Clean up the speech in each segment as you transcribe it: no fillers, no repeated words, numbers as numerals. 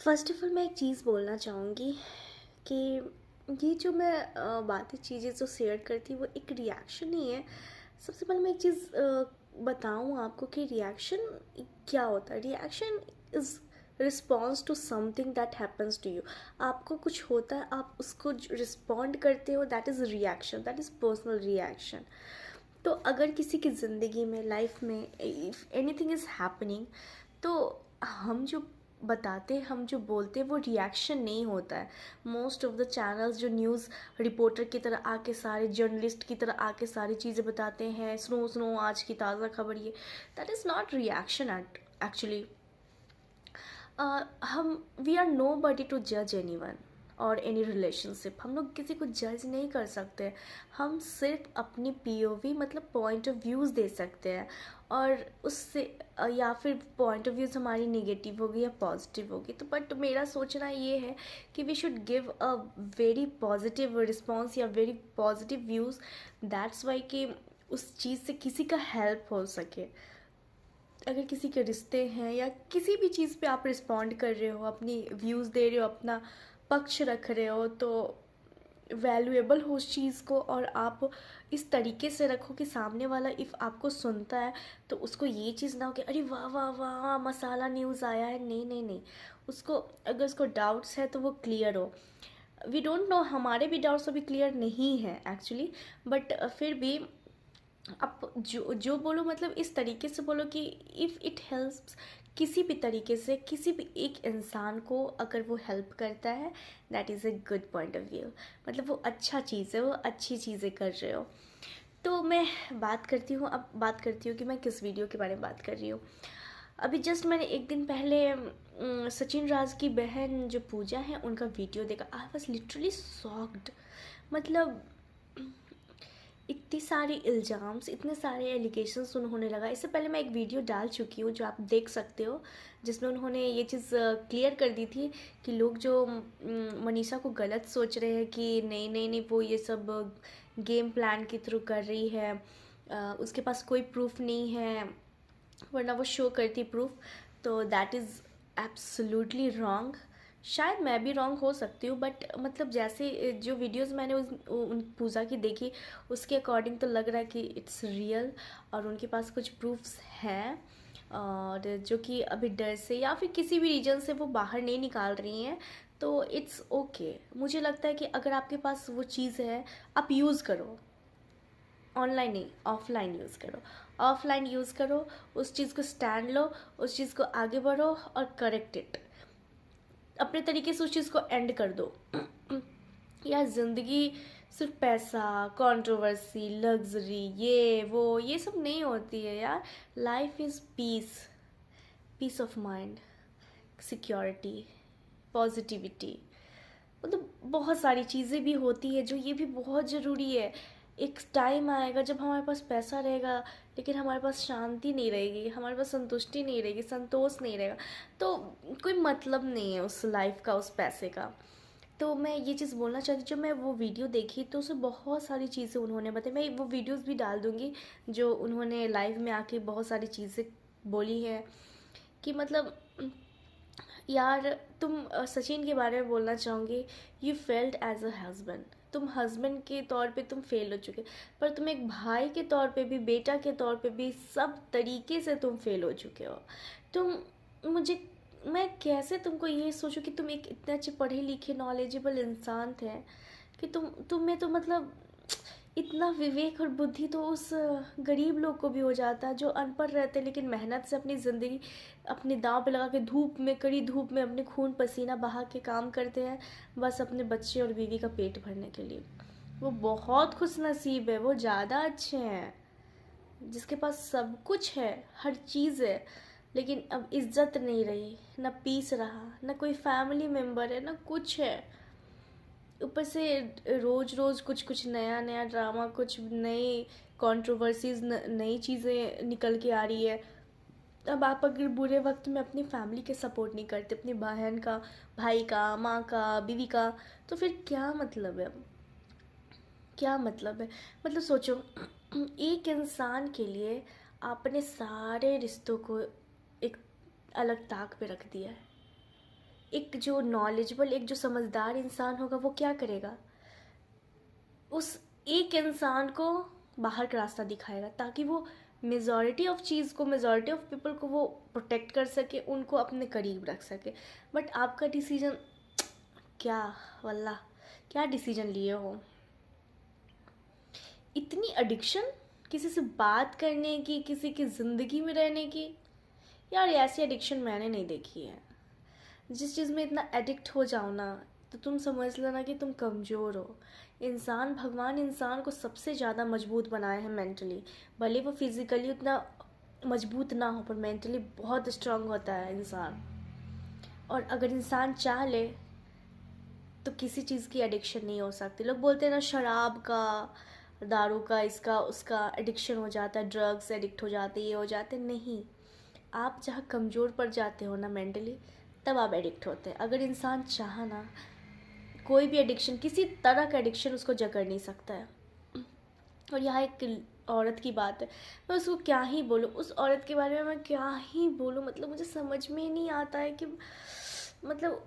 First of all मैं एक चीज़ बोलना चाहूँगी कि ये जो मैं बातें चीज़ें जो शेयर करती हूँ वो एक रिएक्शन ही है। सबसे पहले मैं एक चीज़ बताऊँ आपको कि रिएक्शन क्या होता है। Reaction is response to something that happens to you. आपको कुछ होता है, आप उसको रिस्पॉन्ड करते हो, that is reaction, that is personal reaction. तो अगर किसी की ज़िंदगी में, लाइफ में इफ़ एनीथिंग इज़ हैपनिंग, तो हम जो बताते हैं, हम जो बोलते हैं वो रिएक्शन नहीं होता है। मोस्ट ऑफ द चैनल्स जो न्यूज़ रिपोर्टर की तरह आके, सारे जर्नलिस्ट की तरह आके सारी चीज़ें बताते हैं, सुनो सुनो आज की ताज़ा खबर ये, that is not reaction actually. हम we are nobody to जज एनी वन और एनी रिलेशनशिप। हम लोग किसी को जज नहीं कर सकते। हम सिर्फ अपनी पीओवी मतलब पॉइंट ऑफ व्यूज़ दे सकते हैं, और उससे या फिर पॉइंट ऑफ व्यूज़ हमारी नेगेटिव होगी या पॉजिटिव होगी। तो बट मेरा सोचना ये है कि we should give a very positive response या very positive views. That's why कि उस चीज़ से किसी का हेल्प हो सके। अगर किसी के रिश्ते हैं या किसी भी चीज़ पे आप रिस्पॉन्ड कर रहे हो, अपनी व्यूज़ दे रहे हो, अपना पक्ष रख रहे हो, तो वैल्यूएबल हो उस चीज़ को, और आप इस तरीके से रखो कि सामने वाला इफ़ आपको सुनता है तो उसको ये चीज़ ना हो कि अरे वाह वाह वाह मसाला न्यूज़ आया है। नहीं नहीं नहीं, उसको अगर उसको डाउट्स है तो वो क्लियर हो। वी डोंट नो, हमारे भी डाउट्स अभी क्लियर नहीं है एक्चुअली, बट फिर भी आप जो जो बोलो मतलब इस तरीके से बोलो कि इफ़ इट हेल्प्स किसी भी तरीके से किसी भी एक इंसान को, अगर वो हेल्प करता है, that is a good point of view. मतलब वो अच्छा चीज़ है, वो अच्छी चीज़ें कर रहे हो। तो मैं बात करती हूँ, अब बात करती हूँ कि मैं किस वीडियो के बारे में बात कर रही हूँ। अभी जस्ट मैंने एक दिन पहले सचिन राज की बहन जो पूजा है उनका वीडियो देखा। I was literally shocked. मतलब इतनी सारे इल्ज़ाम्स, इतने सारे एलिगेशंस उन्होंने लगा। इससे पहले मैं एक वीडियो डाल चुकी हूँ जो आप देख सकते हो, जिसमें उन्होंने ये चीज़ क्लियर कर दी थी कि लोग जो मनीषा को गलत सोच रहे हैं कि नहीं नहीं नहीं वो ये सब गेम प्लान के थ्रू कर रही है, उसके पास कोई प्रूफ नहीं है, वरना वो शो करती प्रूफ। तो दैट इज़ एब्सोल्युटली रॉन्ग। शायद मैं भी रॉन्ग हो सकती हूँ, बट मतलब जैसे जो वीडियोस मैंने उन पूजा की देखी, उसके अकॉर्डिंग तो लग रहा है कि इट्स रियल, और उनके पास कुछ प्रूफ्स हैं, और जो कि अभी डर से या फिर किसी भी रीजन से वो बाहर नहीं निकाल रही हैं। तो इट्स ओके। मुझे लगता है कि अगर आपके पास वो चीज़ है, आप यूज़ करो। ऑनलाइन नहीं, ऑफलाइन यूज़ करो। ऑफलाइन यूज़ करो, उस चीज़ को स्टैंड लो, उस चीज़ को आगे बढ़ो और करेक्ट इट। अपने तरीके से उस चीज़ को एंड कर दो। यार ज़िंदगी सिर्फ पैसा, कंट्रोवर्सी, लग्जरी, ये वो ये सब नहीं होती है यार। Life is peace, peace of mind, security, positivity. मतलब बहुत सारी चीज़ें भी होती है जो ये भी बहुत ज़रूरी है। एक टाइम आएगा जब हमारे पास पैसा रहेगा लेकिन हमारे पास शांति नहीं रहेगी, हमारे पास संतुष्टि नहीं रहेगी, संतोष नहीं रहेगा, तो कोई मतलब नहीं है उस लाइफ का, उस पैसे का। तो मैं ये चीज़ बोलना चाहती हूँ, जब मैं वो वीडियो देखी तो उसमें बहुत सारी चीज़ें उन्होंने बताई। मैं वो वीडियोस भी डाल दूँगी जो उन्होंने लाइव में आके बहुत सारी चीज़ें बोली है कि मतलब यार तुम सचिन के बारे में बोलना चाहूँगी। You failed as a husband, तुम हस्बैंड के तौर पे तुम फेल हो चुके, पर तुम एक भाई के तौर पे भी, बेटा के तौर पे भी, सब तरीके से तुम फेल हो चुके हो। तुम मुझे मैं कैसे तुमको ये सोचूं कि तुम एक इतने अच्छे पढ़े लिखे नॉलेजेबल इंसान थे कि तुम्हें तो मतलब इतना विवेक और बुद्धि तो उस गरीब लोग को भी हो जाता है जो अनपढ़ रहते लेकिन मेहनत से अपनी ज़िंदगी अपने दांव पे लगा के धूप में, कड़ी धूप में अपने खून पसीना बहा के काम करते हैं, बस अपने बच्चे और बीवी का पेट भरने के लिए। वो बहुत खुश नसीब है, वो ज़्यादा अच्छे हैं जिसके पास सब कुछ है, हर चीज़ है, लेकिन अब इज्जत नहीं रही, ना पीस रहा, ना कोई फैमिली मेम्बर है, ना कुछ है। ऊपर से रोज रोज कुछ कुछ नया नया ड्रामा, कुछ नई कंट्रोवर्सीज, नई चीज़ें निकल के आ रही है। अब आप अगर बुरे वक्त में अपनी फैमिली के सपोर्ट नहीं करते, अपनी बहन का, भाई का, माँ का, बीवी का, तो फिर क्या मतलब है? क्या मतलब है? मतलब सोचो, एक इंसान के लिए आपने सारे रिश्तों को एक अलग ताक पे रख दिया है। एक जो नॉलेजेबल, एक जो समझदार इंसान होगा वो क्या करेगा, उस एक इंसान को बाहर का रास्ता दिखाएगा ताकि वो मेजॉरिटी ऑफ चीज़ को, मेजॉरिटी ऑफ पीपल को वो प्रोटेक्ट कर सके, उनको अपने करीब रख सके। बट आपका डिसीजन क्या, वल्ला क्या डिसीजन लिए हो। इतनी एडिक्शन किसी से बात करने की, किसी की ज़िंदगी में रहने की, यार ऐसी एडिक्शन मैंने नहीं देखी है। जिस चीज़ में इतना एडिक्ट हो जाओ ना, तो तुम समझ लो ना कि तुम कमज़ोर हो। इंसान, भगवान इंसान को सबसे ज़्यादा मजबूत बनाए हैं मेंटली। भले वो फिज़िकली उतना मजबूत ना हो, पर मेंटली बहुत स्ट्रांग होता है इंसान। और अगर इंसान चाह ले तो किसी चीज़ की एडिक्शन नहीं हो सकती। लोग बोलते हैं ना, शराब का, दारू का, इसका उसका एडिक्शन हो जाता है, ड्रग्स एडिक्ट हो जाते, ये हो जाते। नहीं, आप जहाँ कमज़ोर पड़ जाते हो ना मेंटली, तब आप एडिक्ट होते हैं। अगर इंसान चाह ना, कोई भी एडिक्शन, किसी तरह का एडिक्शन उसको जकड़ नहीं सकता है। और यहाँ एक औरत की बात है, मैं उसको क्या ही बोलूँ, उस औरत के बारे में मैं क्या ही बोलूँ। मतलब मुझे समझ में ही नहीं आता है कि मतलब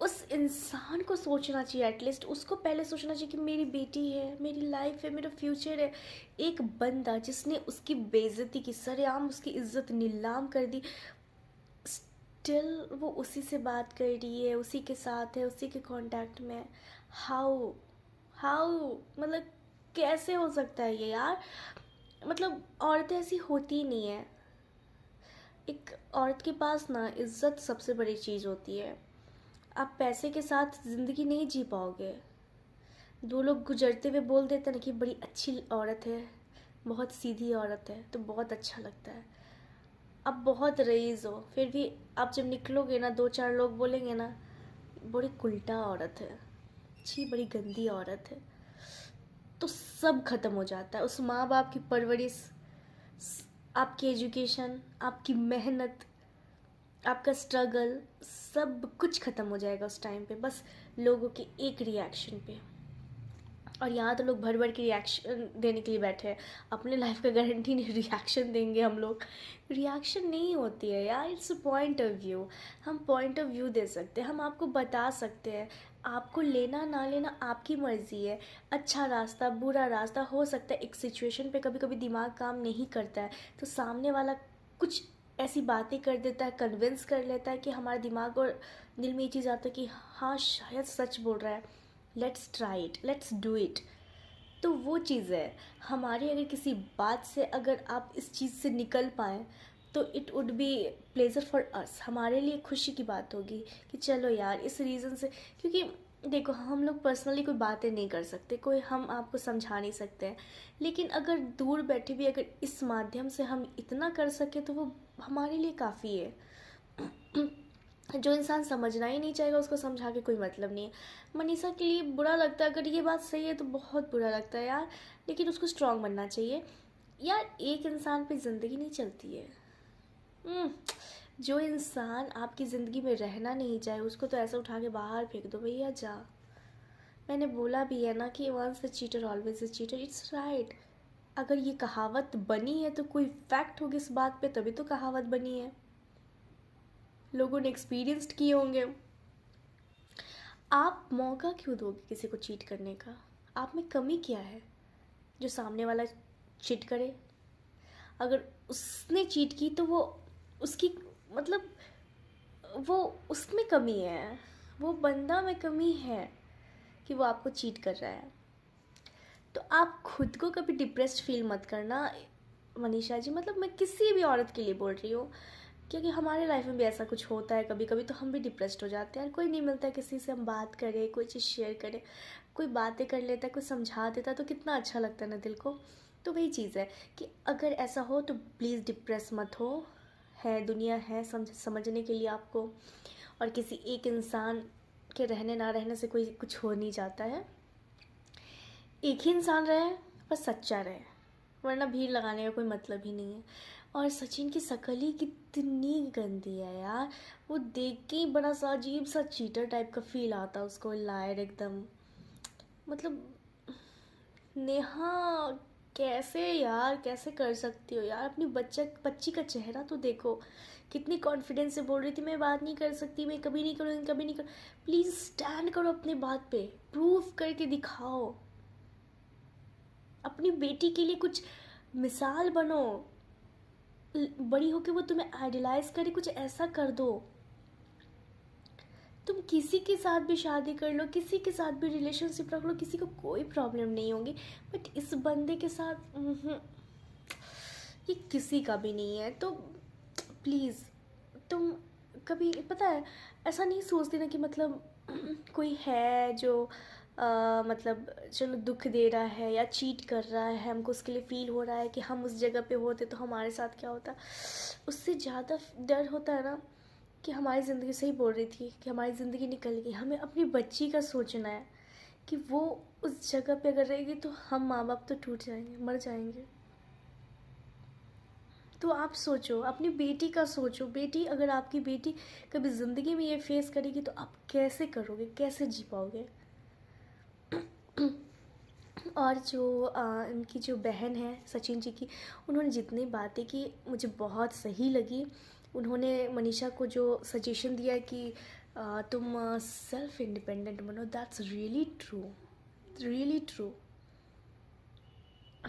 उस इंसान को सोचना चाहिए, एटलीस्ट उसको पहले सोचना चाहिए कि मेरी बेटी है, मेरी लाइफ है, मेरा फ्यूचर है। एक बंदा जिसने उसकी बेइज्जती की, सरेआम उसकी इज्जत नीलाम कर दी, स्टिल वो उसी से बात कर रही है, उसी के साथ है, उसी के कांटेक्ट में है। हाउ हाउ मतलब कैसे हो सकता है ये यार। मतलब औरतें ऐसी होती ही नहीं है। एक औरत के पास ना इज्जत सबसे बड़ी चीज़ होती है। आप पैसे के साथ ज़िंदगी नहीं जी पाओगे। दो लोग गुजरते हुए बोल देते हैं ना कि बड़ी अच्छी औरत है, बहुत सीधी औरत है, तो बहुत अच्छा लगता है। आप बहुत रईस हो, फिर भी आप जब निकलोगे ना, दो चार लोग बोलेंगे ना, बड़ी उल्टा औरत है, छी बड़ी गंदी औरत है, तो सब खत्म हो जाता है। उस माँ बाप की परवरिश, आपकी एजुकेशन, आपकी मेहनत, आपका स्ट्रगल, सब कुछ ख़त्म हो जाएगा उस टाइम पे, बस लोगों के एक रिएक्शन पे। और यहाँ तो लोग भर भर के रिएक्शन देने के लिए बैठे हैं। अपने लाइफ का गारंटी नहीं, रिएक्शन देंगे हम लोग। रिएक्शन नहीं होती है यार, it's a point of view. हम पॉइंट ऑफ व्यू दे सकते हैं, हम आपको बता सकते हैं। आपको लेना ना लेना आपकी मर्ज़ी है। अच्छा रास्ता, बुरा रास्ता, हो सकता है एक सिचुएशन पे कभी कभी दिमाग काम नहीं करता है, तो सामने वाला कुछ ऐसी बातें कर देता है, कन्विंस कर लेता है कि हमारा दिमाग और दिल में ये चीज़ आता है कि हाँ शायद सच बोल रहा है, let's try it, let's do it. तो वो चीज़ है हमारी। अगर किसी बात से अगर आप इस चीज़ से निकल पाएँ तो it would be pleasure for us, हमारे लिए खुशी की बात होगी कि चलो यार इस रीज़न से। क्योंकि देखो, हम लोग पर्सनली कोई बातें नहीं कर सकते, कोई हम आपको समझा नहीं सकते हैं, लेकिन अगर दूर बैठे भी अगर इस माध्यम से हम इतना कर सके तो वो हमारे लिए काफ़ी है। जो इंसान समझना ही नहीं चाहेगा उसको समझा के कोई मतलब नहीं है। मनीषा के लिए बुरा लगता है, अगर ये बात सही है तो बहुत बुरा लगता है यार, लेकिन उसको स्ट्रांग बनना चाहिए यार। एक इंसान पे ज़िंदगी नहीं चलती है। जो इंसान आपकी ज़िंदगी में रहना नहीं चाहे उसको तो ऐसा उठा के बाहर फेंक दो, भैया जा। मैंने बोला भी है ना कि once a cheater always a cheater, it's right. अगर ये कहावत बनी है तो कोई फैक्ट होगी इस बात पे, तभी तो कहावत बनी है, लोगों ने एक्सपीरियंस्ड किए होंगे। आप मौका क्यों दोगे किसी को चीट करने का? आप में कमी क्या है जो सामने वाला चीट करे? अगर उसने चीट की तो वो उसकी मतलब वो उसमें कमी है, वो बंदा में कमी है कि वो आपको चीट कर रहा है। तो आप खुद को कभी डिप्रेस्ड फील मत करना मनीषा जी। मतलब मैं किसी भी औरत के लिए बोल रही हूँ, क्योंकि हमारे लाइफ में भी ऐसा कुछ होता है कभी कभी, तो हम भी डिप्रेस्ड हो जाते हैं। कोई नहीं मिलता है किसी से हम बात करें, कोई चीज़ शेयर करें, कोई बातें कर लेता है, कोई समझा देता है, तो कितना अच्छा लगता है ना दिल को। तो वही चीज़ है कि अगर ऐसा हो तो प्लीज़ डिप्रेस मत हो। है दुनिया है समझने के लिए आपको, और किसी एक इंसान के रहने ना रहने से कोई कुछ हो नहीं जाता है। एक ही इंसान रहे पर सच्चा रहे, वरना भीड़ लगाने का कोई मतलब ही नहीं है। और सचिन की शक्ल ही कितनी गंदी है यार, वो देख के ही बड़ा सा अजीब सा चीटर टाइप का फील आता है उसको, लायर एकदम। मतलब नेहा, कैसे यार, कैसे कर सकती हो यार? अपनी बच्ची का चेहरा तो देखो, कितनी कॉन्फिडेंस से बोल रही थी मैं बात नहीं कर सकती, मैं कभी नहीं करूँगी, कभी नहीं कर। प्लीज़ स्टैंड करो अपनी बात पे, प्रूव करके दिखाओ, अपनी बेटी के लिए कुछ मिसाल बनो, बड़ी होके वो तुम्हें आइडलाइज करे, कुछ ऐसा कर दो। तुम किसी के साथ भी शादी कर लो, किसी के साथ भी रिलेशनशिप रख लो, किसी को कोई प्रॉब्लम नहीं होगी, बट इस बंदे के साथ ये किसी का भी नहीं है। तो प्लीज़ तुम कभी, पता है, ऐसा नहीं सोचते ना कि मतलब कोई है जो मतलब चलो दुख दे रहा है या चीट कर रहा है, हमको उसके लिए फ़ील हो रहा है कि हम उस जगह पे होते तो हमारे साथ क्या होता। उससे ज़्यादा डर होता है ना कि हमारी ज़िंदगी, सही बोल रही थी कि हमारी ज़िंदगी निकल गई, हमें अपनी बच्ची का सोचना है कि वो उस जगह पे अगर रहेगी तो हम माँ बाप तो टूट जाएंगे, मर जाएंगे। तो आप सोचो, अपनी बेटी का सोचो। बेटी, अगर आपकी बेटी कभी ज़िंदगी में ये फेस करेगी तो आप कैसे करोगे, कैसे जी पाओगे। और जो इनकी जो बहन है सचिन जी की, उन्होंने जितनी बातें की मुझे बहुत सही लगी। उन्होंने मनीषा को जो सजेशन दिया कि तुम सेल्फ इंडिपेंडेंट बनो, that's really true, really true.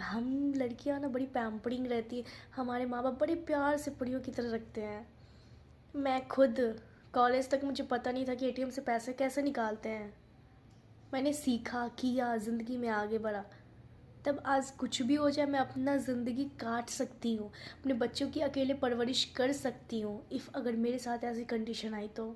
हम लड़कियां ना बड़ी पैम्परिंग रहती है, हमारे माँ बाप बड़े प्यार से परियों की तरह रखते हैं। मैं खुद कॉलेज तक मुझे पता नहीं था कि एटीएम से पैसे कैसे निकालते हैं। मैंने सीखा, किया, ज़िंदगी में आगे बढ़ा, तब आज कुछ भी हो जाए मैं अपना ज़िंदगी काट सकती हूँ, अपने बच्चों की अकेले परवरिश कर सकती हूँ, इफ़ अगर मेरे साथ ऐसी कंडीशन आई तो।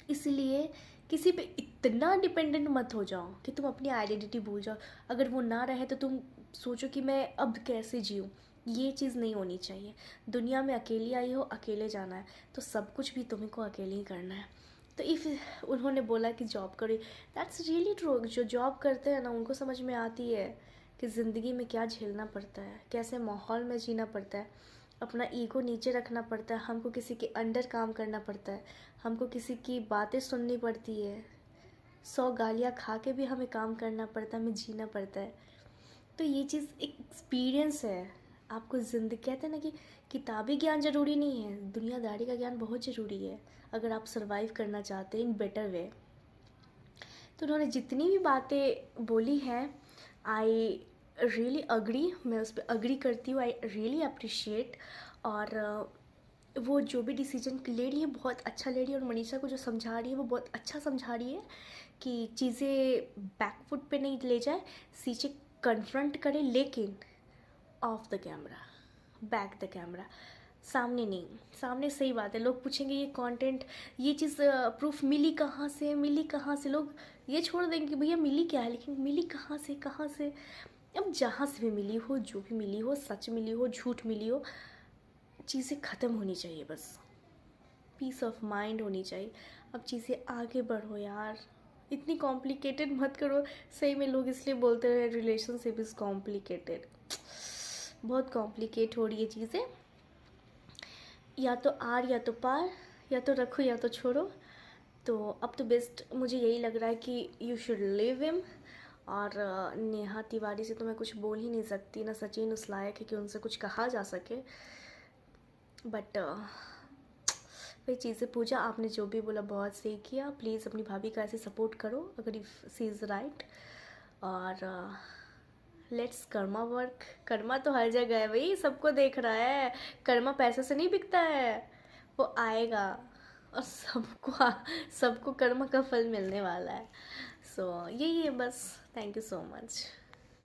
इसलिए किसी पे इतना डिपेंडेंट मत हो जाओ कि तुम अपनी आइडेंटिटी भूल जाओ। अगर वो ना रहे तो तुम सोचो कि मैं अब कैसे जीऊँ। ये चीज़ नहीं होनी चाहिए। दुनिया में अकेली आई हो, अकेले जाना है, तो सब कुछ भी तुम्हें को अकेले ही करना है। तो इफ़ उन्होंने बोला कि जॉब करो, दैट्स रियली ट्रू। जो जॉब करते हैं ना उनको समझ में आती है कि ज़िंदगी में क्या झेलना पड़ता है, कैसे माहौल में जीना पड़ता है, अपना ईगो नीचे रखना पड़ता है, हमको किसी के अंडर काम करना पड़ता है, हमको किसी की बातें सुननी पड़ती है, 100 गालियाँ खा के भी हमें काम करना पड़ता है, हमें जीना पड़ता है। तो ये चीज़ एक एक्सपीरियंस है। आपको ज़िंदगी, कहते हैं ना कि किताबी ज्ञान ज़रूरी नहीं है, दुनियादारी का ज्ञान बहुत ज़रूरी है अगर आप सर्वाइव करना चाहते हैं इन बेटर वे। तो उन्होंने जितनी भी बातें बोली हैं, आई रियली अग्री, मैं उस पर अग्री करती हूँ, आई रियली अप्रिशिएट। और वो जो भी डिसीजन ले रही है बहुत अच्छा ले रही है, और मनीषा को जो समझा रही है वो बहुत अच्छा समझा रही है कि चीज़ें बैकफुट पे नहीं ले जाए, चीज़ें कन्फ्रंट करे, लेकिन of the camera, back the camera, सामने नहीं। सामने सही बात है, लोग पूछेंगे ये कंटेंट, ये चीज़ प्रूफ मिली कहाँ से, मिली कहाँ से, लोग ये छोड़ देंगे कि भैया मिली क्या है, लेकिन मिली कहाँ से, कहाँ से। अब जहाँ से भी मिली हो, जो भी मिली हो, सच मिली हो, झूठ मिली हो, चीज़ें ख़त्म होनी चाहिए, बस पीस ऑफ माइंड होनी चाहिए। अब चीज़ें आगे बढ़ो यार, इतनी कॉम्प्लिकेटेड मत करो। सही में लोग इसलिए बोलते रहे रिलेशनशिप इज़ कॉम्प्लिकेटेड, बहुत कॉम्प्लिकेट हो रही है चीज़ें। या तो आर या तो पार, या तो रखो या तो छोड़ो। तो अब तो बेस्ट मुझे यही लग रहा है कि यू शुड लिव हिम। और नेहा तिवारी से तो मैं कुछ बोल ही नहीं सकती, ना सचिन उस लायक है कि उनसे कुछ कहा जा सके। बट वही चीज़ें, पूजा आपने जो भी बोला बहुत सही किया। प्लीज़ अपनी भाभी का ऐसे सपोर्ट करो अगर इफ़ सी इज़ राइट। और लेट्स कर्मा वर्क। कर्मा तो हर जगह है भाई, सबको देख रहा है। कर्मा पैसे से नहीं बिकता है, वो आएगा और सबको सबको कर्म का फल मिलने वाला है। सो यही है बस। Thank you so much.